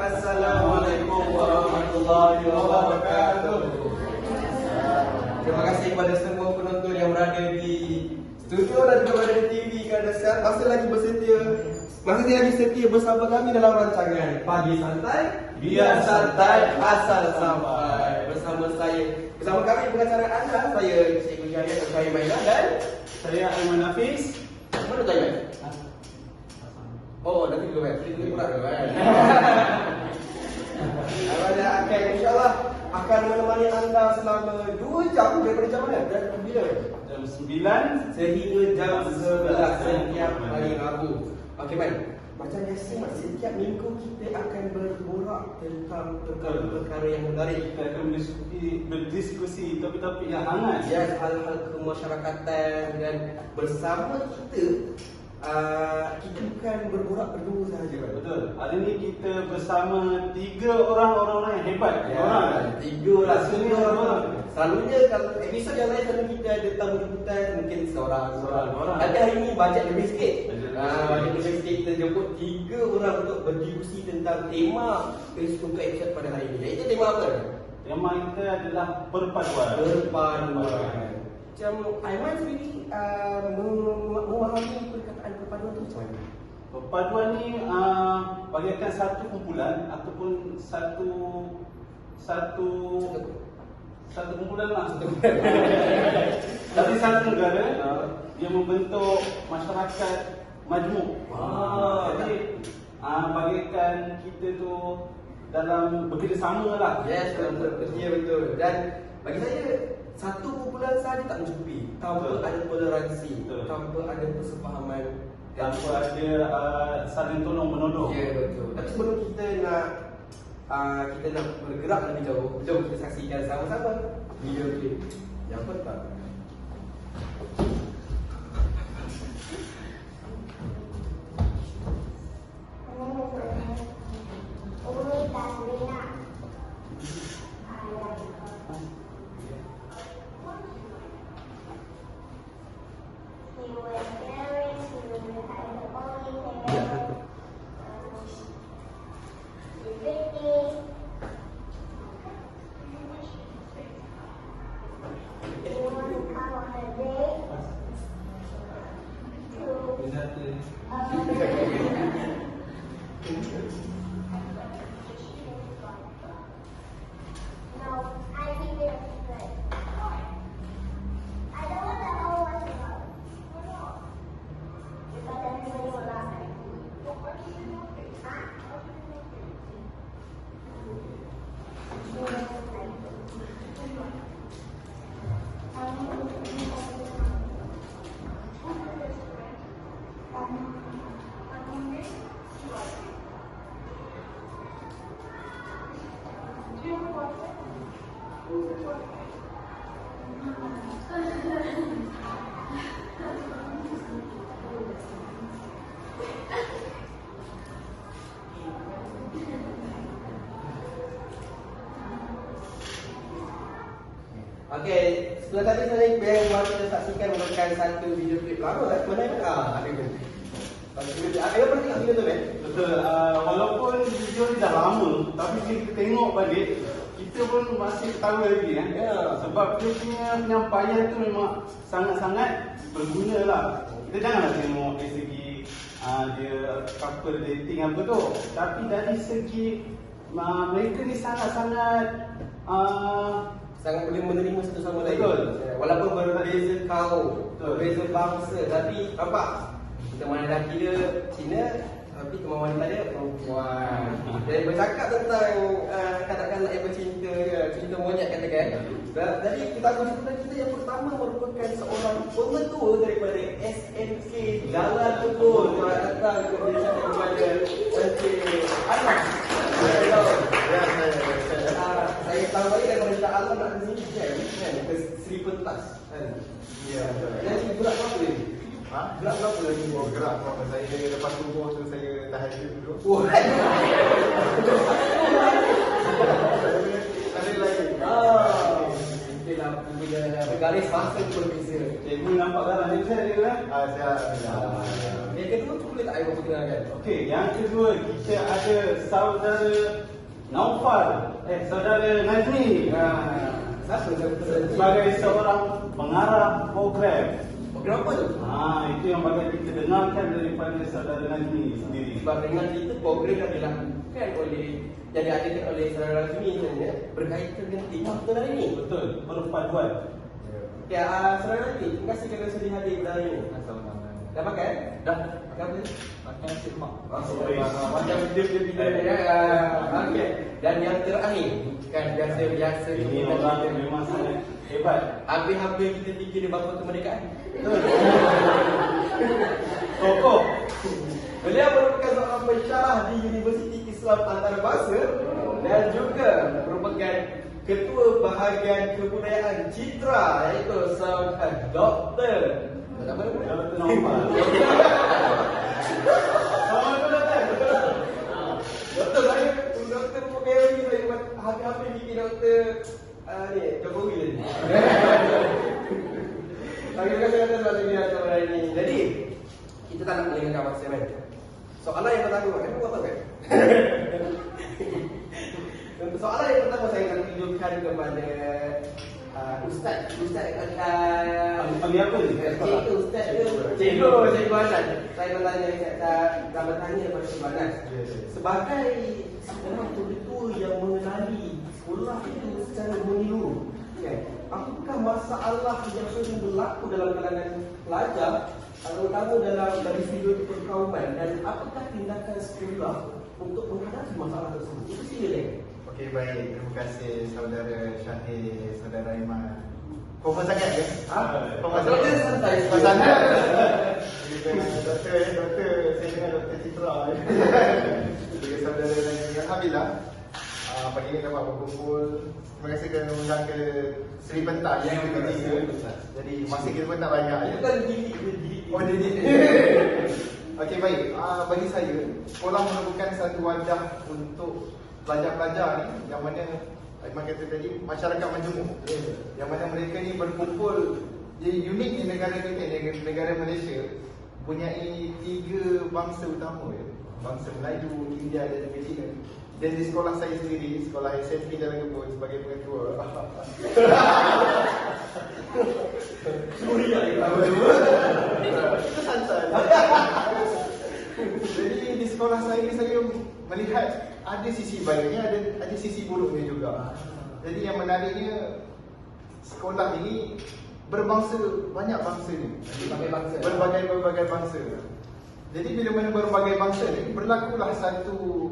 Assalamualaikum warahmatullahi wabarakatuh. Terima kasih kepada semua penonton yang berada di studio dan juga berada di TV kerana masih lagi setia bersama kami dalam rancangan Pagi Santai Biar Santai Asal Sampai. Bersama kami pengacara anda, saya Cikgu Syahriah dan saya Maina dan saya Aiman Hafiz. Mana tu Aiman? Oh, nanti dulu kan. Ini pula kan. InsyaAllah akan menemani anda selama 2 jam daripada jam mana? Jam bila? Jam 9 sehingga jam 11 setiap hari Rabu. Okey, baik. Macam biasa, setiap minggu kita akan berborak tentang perkara yang menarik. kita akan berdiskusi topik-topik yang hangat. Ya, hal-hal kemasyarakatan dan bersama kita kita bukan berborak berdua sahaja. Betul. Hari ini kita bersama 3 orang yang hebat. Ya, 3 orang. Selalunya kalau episod yang lain selalu kita ada tamu jemputan mungkin seorang. Tapi hari ini bajet lebih sikit. Bajet lebih sikit, kita jemput 3 orang untuk berdiskusi tentang tema untuk episod pada hari ini. Iaitu tema apa? Tema kita adalah perpaduan. Macam Aiman sendiri memahami perkataan perpaduan itu macam mana? Perpaduan ni bagaikan satu kumpulan ataupun satu kumpulan lah. Dari satu negara dia membentuk masyarakat majmuk. Jadi bagaikan kita tu dalam bekerjasama lah. Yes, betul. Dan bagi saya satu kumpulan sahaja tak mencukupi. Tanpa ada toleransi, tanpa ada persefahaman, tanpa ada saling tolong menolong. Ya, betul. Tapi sebelum kita nak bergerak lebih jauh, jom kita saksikan sama-sama video klip yang pertama. Okey, Setelah tadi saya yang baru kita saksikan merupakan satu video klip lama kan? Mana yang ada kan? Ayo pernah tengok video tu kan? Betul. Walaupun video ni dah lama, tapi bila kita tengok balik, kita pun masih ketawa lagi kan? Ya. Sebab dia punya penyampaian tu memang sangat-sangat berguna lah. Kita janganlah tengok dari segi dia couple dating apa tu, tapi dari segi mereka ni sangat-sangat Sangat boleh menerima satu sama lain. Betul. Walaupun berbeza kaum, Betul. berbeza bangsa, tapi nampak kita mana lelaki dia Cina, tapi kemauan wanita dia perempuan. Dia bercakap tentang kanak-kanak yang bercinta dia, cinta monyet katakan. Jadi kita cerita kita yang pertama merupakan seorang pengetua daripada SNK Jalan Tebul. Selamat datang kepada Encik Anas. Saya tahu lagi daripada Cik Allah nak ke sini kan, ke Seri Pentas kan. Ya, Jadi gerak berapa ni? Gerak berapa lagi? Oh, gerak apa saya lepas subuh tu saya tahajud dulu. Oh. Ada lagi. Okey lah, punya garis masa tu berbeza. Cikgu nampak dalam dia saya kan? Saya Yang kedua tu boleh tak saya perkenalkan? Okey, yang kedua kita ada saudara Naufal, saudara Nazmi. Siapa Sebagai seorang pengarah program. Kenapa tu? Itu yang bakal kita dengarkan daripada saudara Nazmi sendiri. Sebab dengan kita program yang dilakukan oleh yang diadakan oleh saudara Razmi sebenarnya berkaitan dengan tema kita hari ini. Betul, perpaduan. Okey, saudara Razmi, terima kasih kerana sudi hadir pada hari ini. Dah makan? Dah. Makan apa? Makan nasi lemak. Macam video-video ni kan. Okey. Dan yang terakhir, kan biasa-biasa Ini orang memang sangat hebat. habis-habis kita fikir dia bapa kemerdekaan. Tokoh. Beliau merupakan seorang pensyarah di Universiti Islam Antarabangsa dan juga merupakan ketua bahagian kebudayaan Citra, iaitu seorang doktor. Apa nama dia? Doktor Naufal. Assalamualaikum doktor. Doktor saya, doktor Pokeri saya buat habis-habis bikin doktor ni, Jokowi tadi. Terima kasih atas waktu dia pada hari ini. Jadi, kita tak nak melengahkan masa kan. Soalan yang pertama, kan buat apa kan? Untuk soalan yang pertama saya nak tunjukkan kepada Ustaz Panggil apa ni? Cikgu Ustaz ke? Cikgu Anas. Saya bertanya kepada Cikgu Anas. Sebagai seorang ketua yang mengenali sekolah itu secara menyeluruh, kan? Apakah masalah yang sering berlaku dalam kalangan pelajar, terutama dalam dari sudut perkauman, dan apakah tindakan sekolah untuk menghadapi masalah tersebut? Itu sila. Okey, baik. Terima kasih saudara Syahir, saudara Iman. Confirm sangat ke? Confirm Kalau dia santai. sangat. Doktor, saya dengan Doktor Citra. Jadi saudara dan Alhamdulillah pagi ini dapat berkumpul. Terima kasih kerana undang ke Seri Pentas yang ketiga. Jadi masih kita pun tak banyak ya. Bukan diri. Oh, jadi. Okey, baik. Bagi saya, sekolah merupakan satu wadah untuk pelajar-pelajar ni yang mana Aiman kata tadi masyarakat majmuk. Yang mana mereka ni berkumpul. Jadi unik di negara kita ni, negara Malaysia mempunyai 3 bangsa utama ya. Bangsa Melayu, India dan juga Cina. Dan di sekolah saya sendiri, sekolah SNK Jalan Kebun sebagai pengetua. Suria Itu santai. Jadi di sekolah saya ni saya melihat ada sisi baiknya dan ada sisi buruknya juga. Jadi yang menariknya sekolah ini berbangsa, banyak bangsa ni. Berbagai bangsa. Jadi bila mana berbagai bangsa ni berlakulah satu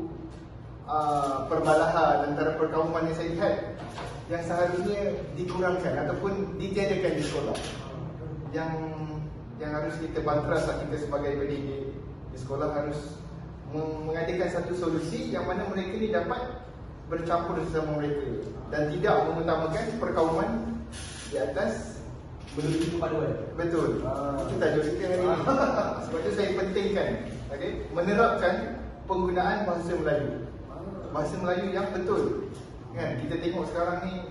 perbalahan antara perkauman yang saya lihat yang seharusnya dikurangkan ataupun ditiadakan di sekolah. Yang harus kita bantras kita sebagai pendidik di sekolah harus mengadakan satu solusi yang mana mereka ni dapat bercampur sesama mereka dan tidak mengutamakan perkauman di atas menuju kepaduan. betul. Itu tajuk kita hari ini. Sebab itu saya pentingkan menerapkan penggunaan bahasa Melayu. Bahasa Melayu yang betul. Kan kita tengok sekarang ni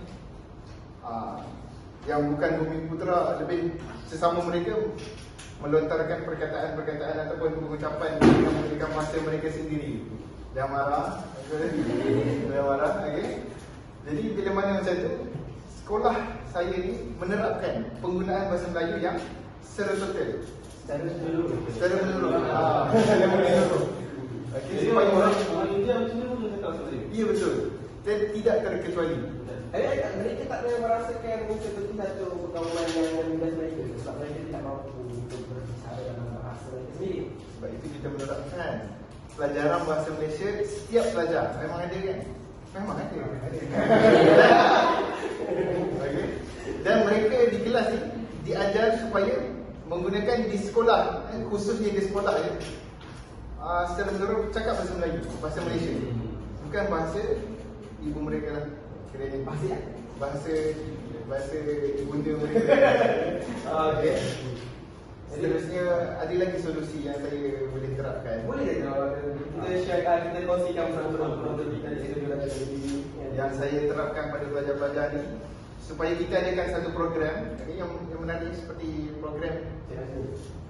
yang bukan bumi putera lebih sesama mereka melontarkan perkataan-perkataan ataupun pengucapan yang menggunakan bahasa mereka sendiri. Jangan marah, jangan marah, okey. Jadi bila mana macam tu, sekolah saya ni menerapkan penggunaan bahasa Melayu yang secara total, secara menyeluruh. Yang menyeluruh. Okey, Jadi supaya orang orang India macam ni pun cakap Melayu. ya betul. Dan tidak terkecuali. Mereka tak pernah merasakan seperti satu pergaulan yang menindas mereka sebab mereka tidak mampu untuk berbicara dalam bahasa mereka sendiri. Sebab itu kita menerapkan pelajaran bahasa Malaysia. Setiap pelajar memang ada kan? Memang ada. Okay. Dan mereka di kelas ni diajar supaya menggunakan di sekolah, khususnya di sekolah ya, secara menyeluruh cakap bahasa Melayu, bahasa Malaysia. Bukan bahasa ibu mereka lah. Kiranya bahasa ibunda mereka. Okey. Seterusnya ada lagi solusi yang saya boleh terapkan. Boleh tak kita share, kita kongsikan bersama-sama kita di studio dan TV Yang saya terapkan pada pelajar-pelajar ni supaya kita adakan satu program yang menarik seperti program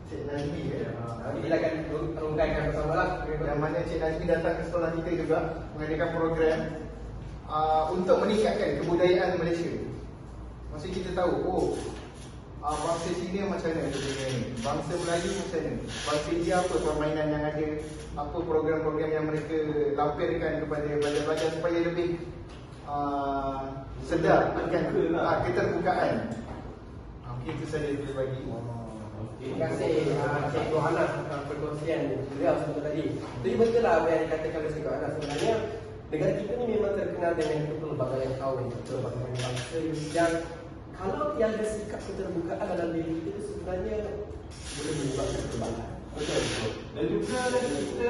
Cik Nazmi ya. kita akan rungkaikan bersama lah. Yang mana Cik Nazmi datang ke sekolah kita juga mengadakan program untuk meningkatkan kebudayaan Malaysia. Maksud kita tahu, bangsa Cina macam mana kebudayaan ni, bangsa Melayu macam mana, bangsa India apa permainan yang ada, apa program-program yang mereka lampirkan kepada pelajar-pelajar supaya lebih sedar akan keterbukaan. Mungkin itu saja saya bagi. Terima kasih Cikgu Hana perkongsian beliau sebentar tadi. Jadi betul lah apa yang dikatakan oleh Cikgu Hana. Sebenarnya negara kita ni memang terkenal dengan pelbagai kaum, pelbagai bangsa yang kalau tiada sikap keterbukaan dalam diri kita itu sebenarnya boleh menyebabkan kebanggaan. Betul. Dan juga kita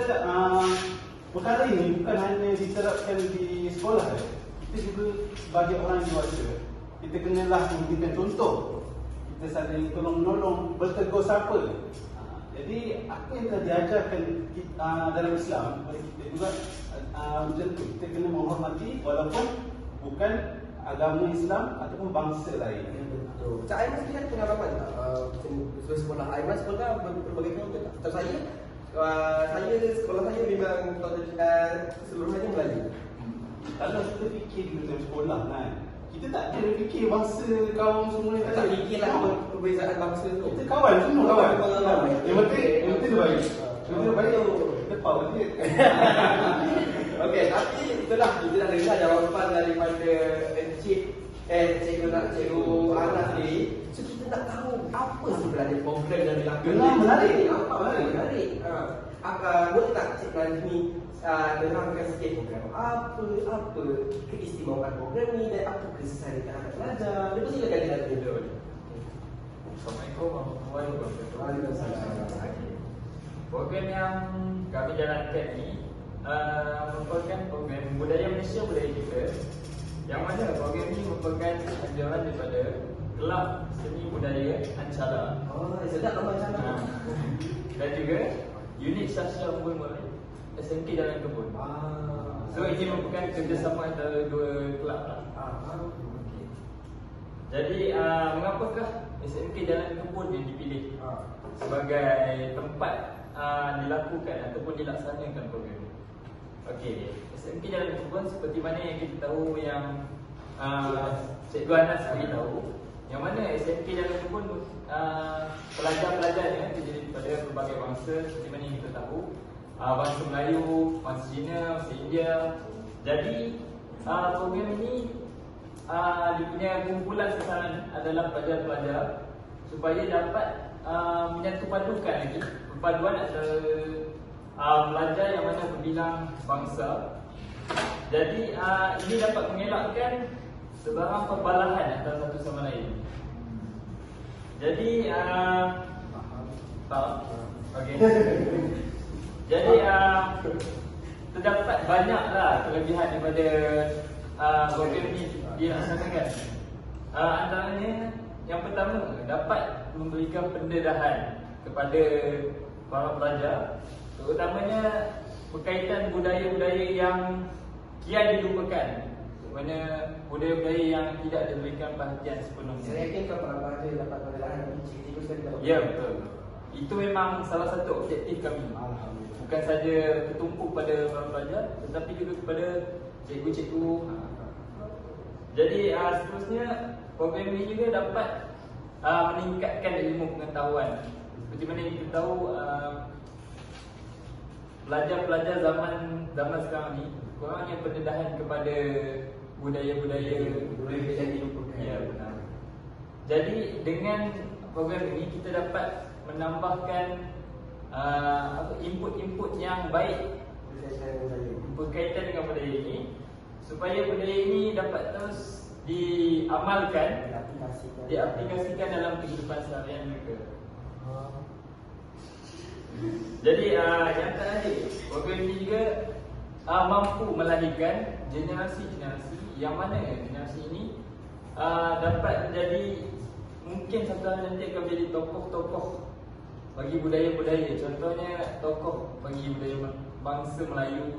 perkara ini bukan hanya diterapkan di sekolah. Kita juga sebagai orang dewasa, kita kenalah memberikan contoh. Kita saling tolong-menolong, bertegur sapa. Jadi apa yang telah diajarkan dalam Islam kepada kita juga macam tu. Kita kena menghormati walaupun bukan agama Islam ataupun bangsa lain. Betul. Cak Aiman sendiri ada pengalaman tak? Sekolah Aiman sekolah berbagai kaum tak? Atau saya sekolah saya memang seluruhnya Melayu. Kalau kita fikir kita sekolah kan, kita tak ada fikir bangsa kaum semua ni Tak fikirlah perbezaan bangsa tu. Kita kawan semua kawan. Kawan. Yang penting baik. Yang baik kita power dia. Okey, tapi itulah kita dah dengar jawapan daripada Cikgu Anas ni. So kita nak tahu apa sebenarnya program yang dilakukan. Menarik. Apa menarik? Boleh tak Cik Najmi terangkan sikit program apa keistimewaan program ni dan apa kesan terhadap pelajar? Lepas silakan Cik Najmi dulu. Assalamualaikum warahmatullahi wabarakatuh. Waalaikumsalam. Program yang kami jalankan ni merupakan program budaya Malaysia budaya kita, yang mana program ni merupakan anjuran daripada Kelab Seni Budaya Ancala Sedap nama Ancala. dan juga Unit Sastra Unggul Murai SMK Jalan Kebun. So ini merupakan kerjasama antara dua kelab lah. Jadi mengapakah SMK Jalan Kebun yang dipilih sebagai tempat dilakukan ataupun dilaksanakan program ini? Okey, SMK Jalan Kebun seperti mana yang kita tahu, yang Cikgu Anas beritahu, yang mana SMK Jalan Kebun pelajar-pelajarnya terdiri daripada berbagai bangsa seperti mana yang kita tahu, bangsa Melayu, bangsa Cina, bangsa India. Jadi program ini dia punya kumpulan sasaran adalah pelajar-pelajar supaya dapat menyatupadukan lagi perpaduan antara pelajar yang mana berbilang bangsa. Jadi ini dapat mengelakkan sebarang perbalahan antara satu sama lain. Jadi okey. Jadi terdapat banyaklah kelebihan daripada program ini dilaksanakan. Antaranya yang pertama, dapat memberikan pendedahan kepada para pelajar, terutamanya berkaitan budaya-budaya yang kian dilupakan mana budaya-budaya yang tidak diberikan perhatian sepenuhnya. Saya yakin kau pernah baca dapat penilaian dari cikgu sekali dalam. Ya, betul. Itu memang salah satu objektif kami. Alhamdulillah. Bukan saja bertumpu pada para pelajar, tetapi juga kepada cikgu-cikgu. Jadi seterusnya program ini juga dapat meningkatkan ilmu pengetahuan. Seperti mana kita tahu, pelajar-pelajar zaman sekarang ni kurangnya pendedahan kepada budaya-budaya dilupakan. Ya, benar. Jadi dengan program ini kita dapat menambahkan input-input yang baik berkaitan dengan budaya ini, supaya budaya ini dapat terus diamalkan, diaplikasikan dalam kehidupan seharian mereka. Jadi yang terakhir, program ini juga mampu melahirkan generasi-generasi yang mana generasi ini dapat menjadi, mungkin satu hari nanti akan menjadi tokoh-tokoh bagi budaya-budaya. Contohnya tokoh bagi budaya bangsa Melayu,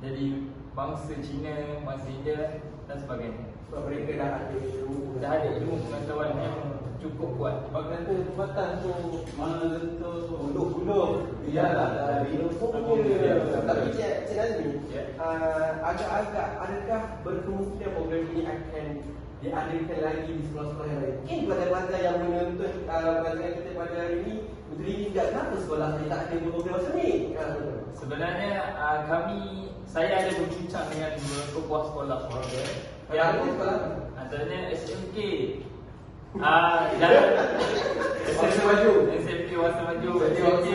jadi bangsa Cina, bangsa India dan sebagainya. Sebab mereka dah ada ilmu pengetahuan yang cukup kuat. Sebab kata tempatan tu mana lentur Gunung. Iyalah, dari Tapi Cik Nazmi, Ya. agak-agak adakah berkemungkinan program ini akan diadakan lagi di sekolah-sekolah yang lain? Mungkin pelajar-pelajar yang menonton pelajaran kita pada hari ini berdiri tak kenapa sekolah saya tak ada program macam ni? Sebenarnya saya ada berbincang dengan beberapa buah sekolah Yang mana sekolah? antaranya SMK dan Wangsa Maju. SMK Wangsa Maju, SMK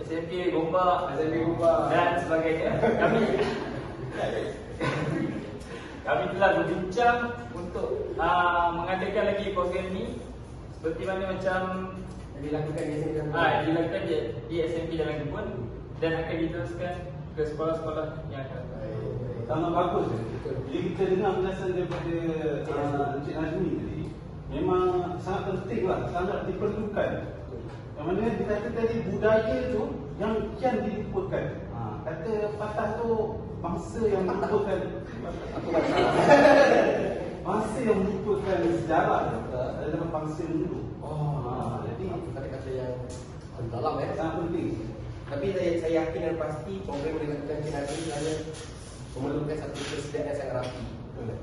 SMK Gombak dan sebagainya. Kami telah berbincang untuk mengadakan lagi program ini seperti mana macam dilakukan di sini. dilakukan di SMP Jalan Kebun dan akan diteruskan ke sekolah-sekolah yang akan datang. sangat bagus. Jadi kita dengar penjelasan daripada Encik Nazmi tadi, memang sangat penting lah, sangat diperlukan. Yang mana dia kata tadi budaya tu yang kian dilupakan. Kata patah tu bangsa yang melupakan bangsa yang melupakan sejarah adalah bangsa yang dulu. Jadi kata-kata yang dalam Sangat penting. Tapi saya yakin dan pasti program yang dilakukan Cik Nazmi sebenarnya memerlukan satu persediaan yang sangat rapi.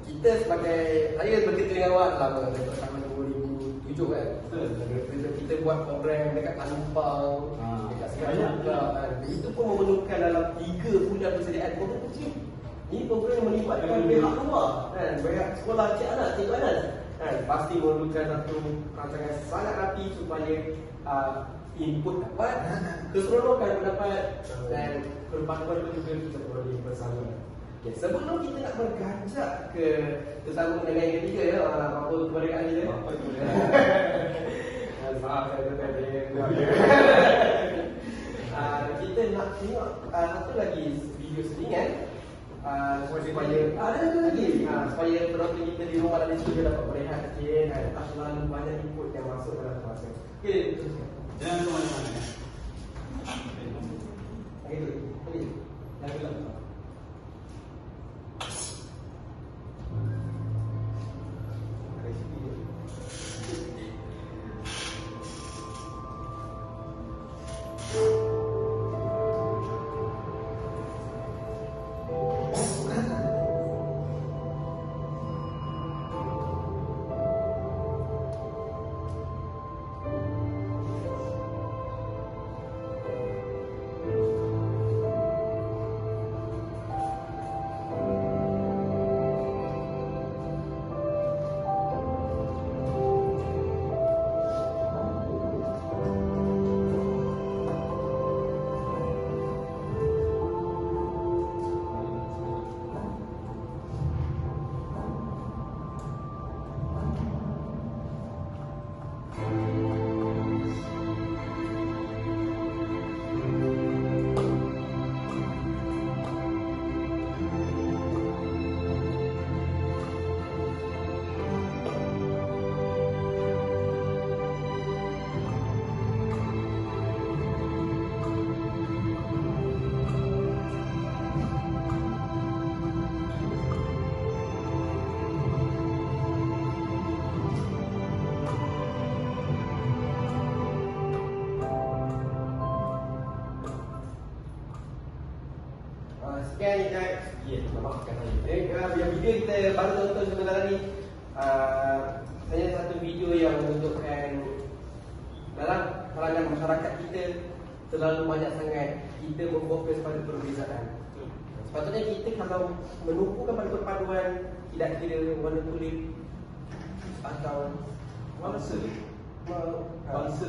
Kita sebagai, saya berkata dengan awak lama daripada tahun 2007 kan. Kita buat program dekat Talumpang, dekat Singapura kan. Itu pun memerlukan dalam 3 bulan persediaan program kecil. Ini program yang melibatkan pihak luar kan, pihak sekolah Cik Anas, Cikgu Anas kan. Pasti memerlukan satu rancangan sangat rapi supaya input dapat, keseronokan dapat dan perpaduan itu juga kita perlu bersama. Okay, sebelum kita nak berganjak ke tersambung dengan yang ketiga ya, apa kemerdekaan kita? Maaf saya tadi. Kita nak tengok satu lagi video selingan supaya ada lagi supaya penonton kita di rumah dan di studio dapat berehat sikit kan, tak terlalu banyak input yang masuk dalam masa. Okey, teruskan. Jangan ke mana-mana. Okey, yang gelap. Kan maafkan saya. Yang video kita baru tonton sebentar tadi, saya satu video yang menunjukkan dalam kalangan masyarakat kita terlalu banyak sangat kita memfokus pada perbezaan. Sepatutnya kita kalau menumpukan pada perpaduan, tidak kira warna kulit atau Bangsa bangsa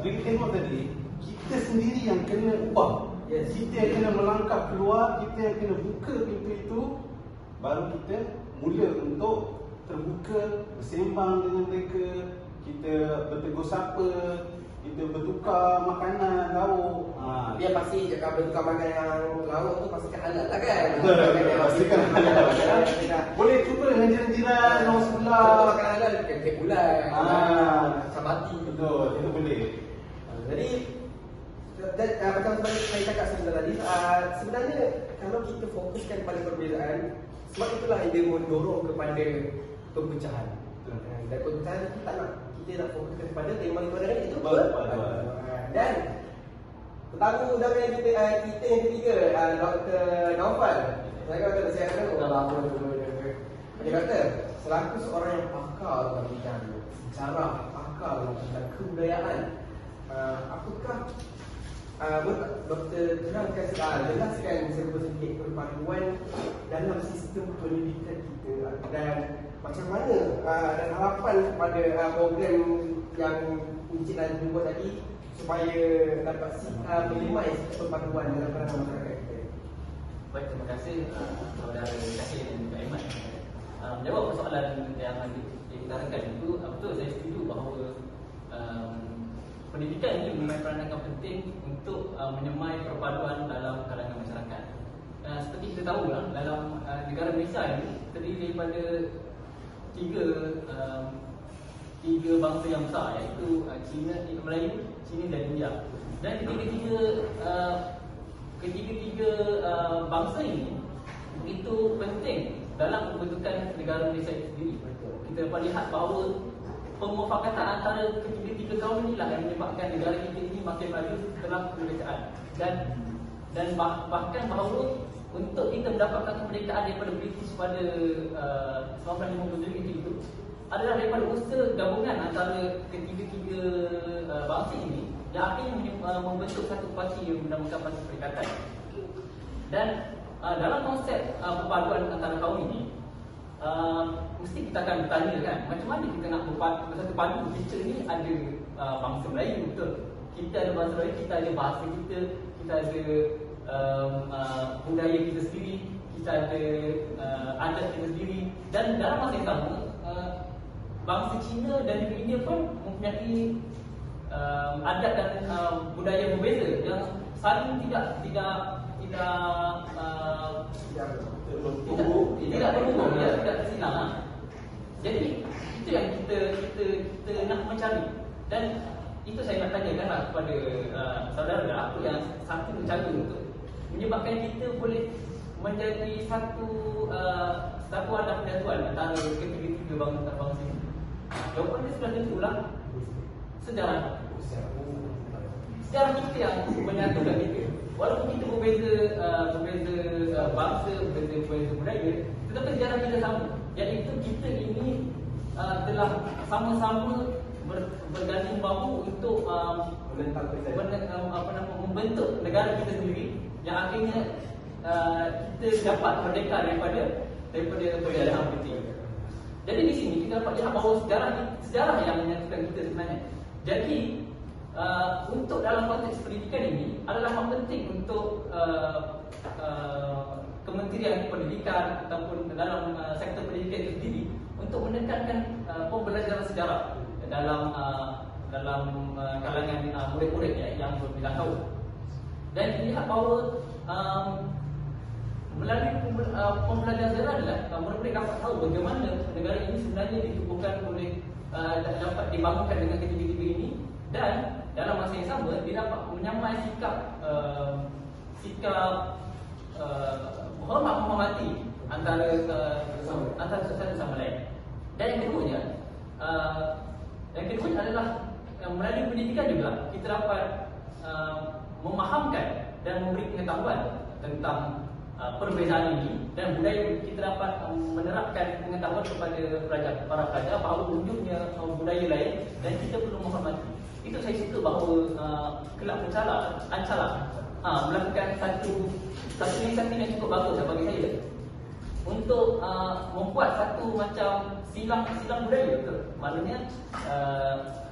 Kita tengok tadi, kita sendiri yang kena ubah. Yes. Kita yang kena melangkah keluar, kita yang kena buka pintu itu, baru kita mula untuk terbuka, bersembang dengan mereka, kita bertegur sapa, kita bertukar makanan, lauk. Dia pasti cakap bertukar makan yang lauk tu pastikan halal lah kan. Pastikan halal. Boleh cuba dengan jiran-jiran orang sebelah. Kalau makan halal kek bulan, sabati. Betul, itu boleh. Jadi macam saya cakap sebentar tadi, sebenarnya kalau kita fokuskan pada perbezaan, sebab itulah dia mendorong kepada perpecahan. Dan perpecahan kita nak fokuskan kepada tema kita itu perpaduan. Dan tetamu utama yang kita yang ketiga, Dr. Naufal. Saya kata saya kata lama dia kata selaku seorang yang pakar dalam bidang sejarah, pakar dalam bidang kebudayaan, apakah Doktor jelaskan sedikit perpaduan dalam sistem pendidikan kita dan macam mana dan harapan kepada program yang Encik Najib buat tadi supaya dapat menyemai perpaduan dalam kalangan masyarakat kita. Baik, terima kasih saudara Syahir dan juga Aiman. Menjawab persoalan yang diutarakan itu, betul saya setuju bahawa pendidikan ini mempunyai peranan yang penting untuk menyemai perpaduan dalam kalangan masyarakat. Seperti kita tahu lah, dalam negara Malaysia ini terdiri daripada tiga bangsa yang besar, iaitu Cina, Melayu, Cina dan India. Dan ketiga-tiga bangsa ini begitu penting dalam pembentukan negara Malaysia itu sendiri. Kita dapat lihat bahawa pemufakatan antara ketiga-tiga kaum inilah yang menyebabkan negara kita ini makin maju dalam kemerdekaan. Dan bahkan bahawa untuk kita mendapatkan kemerdekaan daripada British pada 1957 itu adalah daripada usaha gabungan antara ketiga-tiga bangsa ini yang akhirnya membentuk satu parti yang dinamakan Parti Perikatan. Dan dalam konsep perpaduan antara kaum ini, mesti kita akan bertanya kan, macam mana kita nak bersatu padu? Kita ni ada bangsa Melayu, betul? Kita ada bangsa Melayu, kita ada bahasa kita ada budaya kita sendiri, kita ada adat kita sendiri. Dan dalam masa yang sama, bangsa Cina dan juga India pun mempunyai adat dan budaya berbeza yang saling tidak berhubung, tidak tersilang. Jadi itu yang kita nak mencari. Dan itu saya nak tanyakanlah kepada saudara, apa yang satu cara untuk menyebabkan kita boleh menjadi satu kesatuan dan persatuan antara ketiga-tiga bangsa ini. Jawapan dia sudah tentulah sejarah. Sejarah kita yang menyatukan kita. Walaupun kita berbeza bangsa, berbeza budaya, tetapi sejarah kita sama. Iaitu kita ini telah sama-sama berganding bahu untuk membentuk negara kita sendiri yang akhirnya kita dapat merdeka daripada penjajahan British. Jadi di sini kita dapat lihat bahawa sejarah yang menyatukan kita sebenarnya. Jadi untuk dalam konteks pendidikan ini adalah yang penting untuk Kementerian Pendidikan ataupun dalam sektor pendidikan itu sendiri untuk menekankan pembelajaran sejarah dalam kalangan murid-murid yang berbilang tahun. Dan dilihat bahawa melalui pembelajaran sejarah adalah murid-murid dapat tahu bagaimana negara ini sebenarnya ditubuhkan oleh dapat dibangunkan dengan ketiga-tiga ini. Dan dalam masa yang sama dia dapat menyamai sikap menghormati antara satu sama lain. Dan yang keduanya adalah melalui pendidikan juga kita dapat memahamkan dan memberi pengetahuan tentang perbezaan ini dan budaya kita dapat menerapkan pengetahuan kepada para pelajar bahawa wujudnya budaya lain dan kita perlu menghormati. Itu saya suka bahawa Kelab Ancala melakukan satu inisiatif yang cukup bagus bagi saya untuk membuat satu macam silang budaya. Maknanya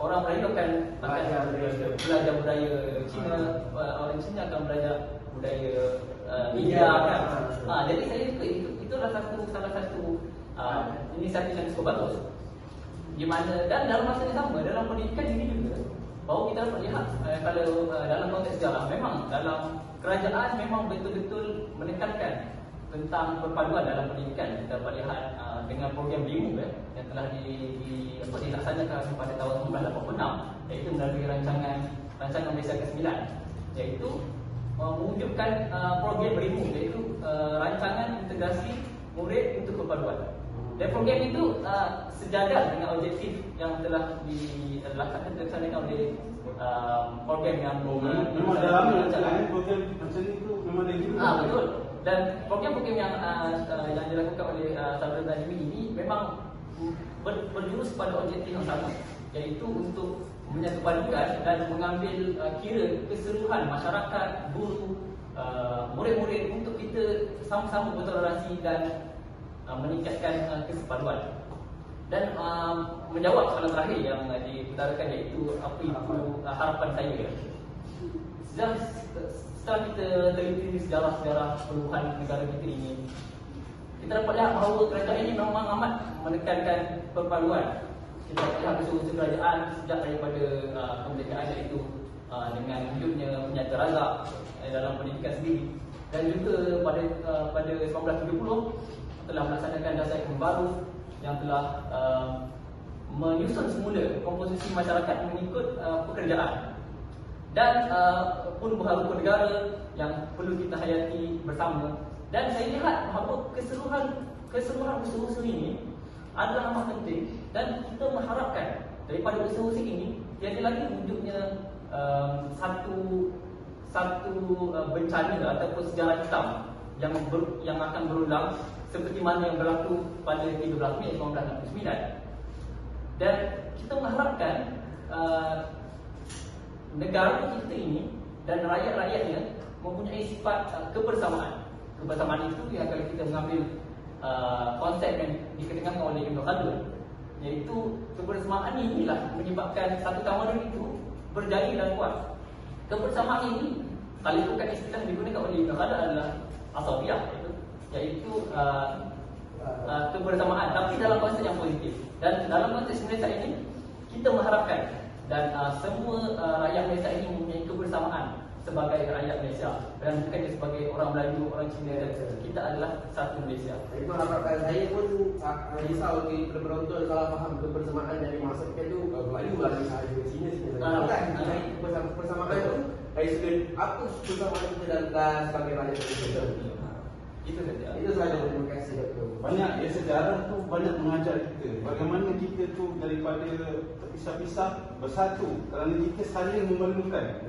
orang Melayu akan belajar budaya Cina, orang Cina akan belajar budaya India kan. Jadi saya suka itu adalah salah satu inisiatif yang cukup bagus. Di mana dan dalam masa yang sama dalam pendidikan ini juga bahawa kita dapat lihat kalau dalam konteks sejarah memang dalam kerajaan memang betul-betul menekankan tentang perpaduan dalam pendidikan. Kita dapat lihat dengan program BIMU yang telah dilaksanakan pada tahun 1986, iaitu melalui rancangan Malaysia ke-9, iaitu mewujudkan program BIMU, iaitu rancangan integrasi murid untuk perpaduan. Dan program itu sejajar dengan objektif yang telah dilaksanakan oleh program yang memang dalamnya program macam itu memang ada juga. Betul. Dan program-program yang dilakukan oleh Saudara Najmi ini memang berjurus pada objektif yang sama, iaitu untuk menyatupadukan dan mengambil kira keseluruhan masyarakat, guru, murid-murid untuk kita sama-sama bertoleransi dan meningkatkan kesepaduan. Dan menjawab soalan terakhir yang diutarakan, iaitu apa itu harapan saya. Setelah kita teliti sejarah perubahan negara kita ini, kita dapat lihat bahawa kerajaan ini memang amat menekankan perpaduan. Kita dapat lihat usaha kerajaan sejak daripada kemerdekaan, iaitu dengan wujudnya Penyata Razak dalam pendidikan sendiri, dan juga pada 1970 telah melaksanakan dasar ekonomi baru yang telah menyusun semula komposisi masyarakat mengikut pekerjaan dan perubahan hukum negara yang perlu kita hayati bersama. Dan saya lihat bahawa keseluruhan usaha-usaha ini adalah amat penting, dan kita mengharapkan daripada usaha-usaha ini tiada lagi wujudnya satu bencana ataupun sejarah hitam yang akan berulang seperti mana yang berlaku pada 13 Mei 1969. Dan kita mengharapkan negara kita ini dan rakyat-rakyatnya mempunyai sifat kebersamaan. Kebersamaan itu yang kalau kita mengambil konsep yang dikedepankan oleh Ibn Khaldun, iaitu kebersamaan inilah menyebabkan satu tamadun itu berjaya dan kuat. Kebersamaan ini, kalau bukan istilah digunakan oleh Ibn Khaldun, adalah asawiyah, iaitu kebersamaan, tapi dalam konteks yang positif. Dan dalam konteks Malaysia ini, kita mengharapkan dan semua rakyat Malaysia ini mempunyai kebersamaan sebagai rakyat Malaysia, dan bukan sebagai orang Melayu, orang Cina. Kita adalah satu Malaysia. Itu harapan saya pun risau penonton salah faham kebersamaan yang dimaksudkan tu Melayu lagi sahaja, Cina saja. Kebersamaan itu dari sudut apa kebersamaan kita dan sebagai rakyat Malaysia. Itu saja. Itu saja. Terima kasih Dr. Banyak sejarah tu banyak mengajar kita bagaimana kita tu daripada terpisah-pisah bersatu kerana kita saling memerlukan.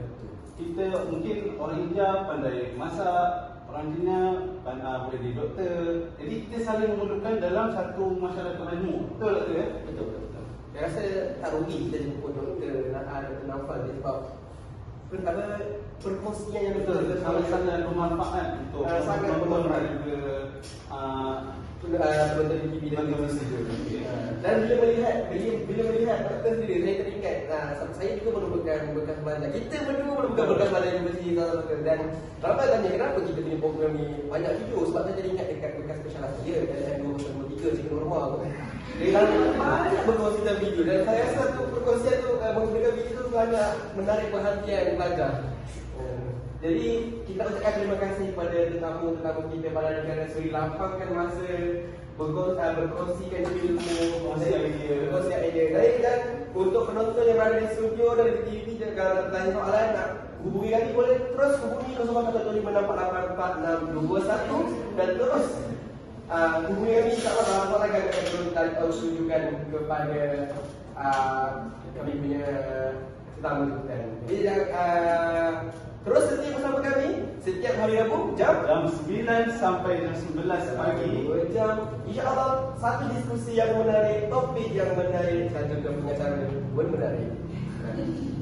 Kita mungkin orang India pandai masak, orang Cina boleh jadi doktor. Jadi kita saling memerlukan dalam satu masyarakat majmuk. Betul tak ya? Betul. Saya rasa tak rugi kita jemput Dr. Naufal sebab perkongsian yang Betul, sangat bermanfaat untuk sangat bermanfaat juga penonton TV dan televisi juga. Dan bila melihat doktor sendiri, saya teringat saya juga merupakan bekas belajar. Kita berdua merupakan bekas belajar universiti doktor. Dan ramai tanya kenapa kita punya program ni banyak video, sebab saya teringat dekat bekas spesialis dia LM 203 Cikgu Norma. Dan banyak berkongsikan video, dan saya rasa tu perkongsian tu menggunakan video tu banyak menarik perhatian pelajar. Jadi kita ucapkan terima kasih kepada tetamu-tetamu kita pada negara Seri, lapangkan masa berkongsikan ilmu, berkongsi idea. Dan untuk penonton yang berada di studio dan di TV, kalau bertanya soalan nak hubungi kami, boleh terus hubungi 0115464621 dan terus hubungi kami. InsyaAllah dalam soalan kami akan terus tunjukkan kepada kami punya tetamu kita. Jadi terus setia bersama kami. setiap hari Rabu jam Jam 9 sampai jam 11 pagi. 2 jam. InsyaAllah satu diskusi yang menarik, topik yang menarik, dan juga pengacara pun menarik.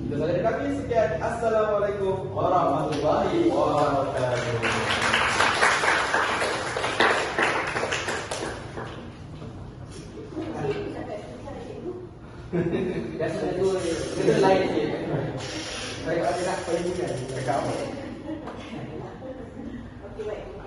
Itu saja dari kami. Sekian. Assalamualaikum warahmatullahi wabarakatuh. Biasa itu lain je. Saya ada nak pergi kan. Cakap apa? Okey, baik.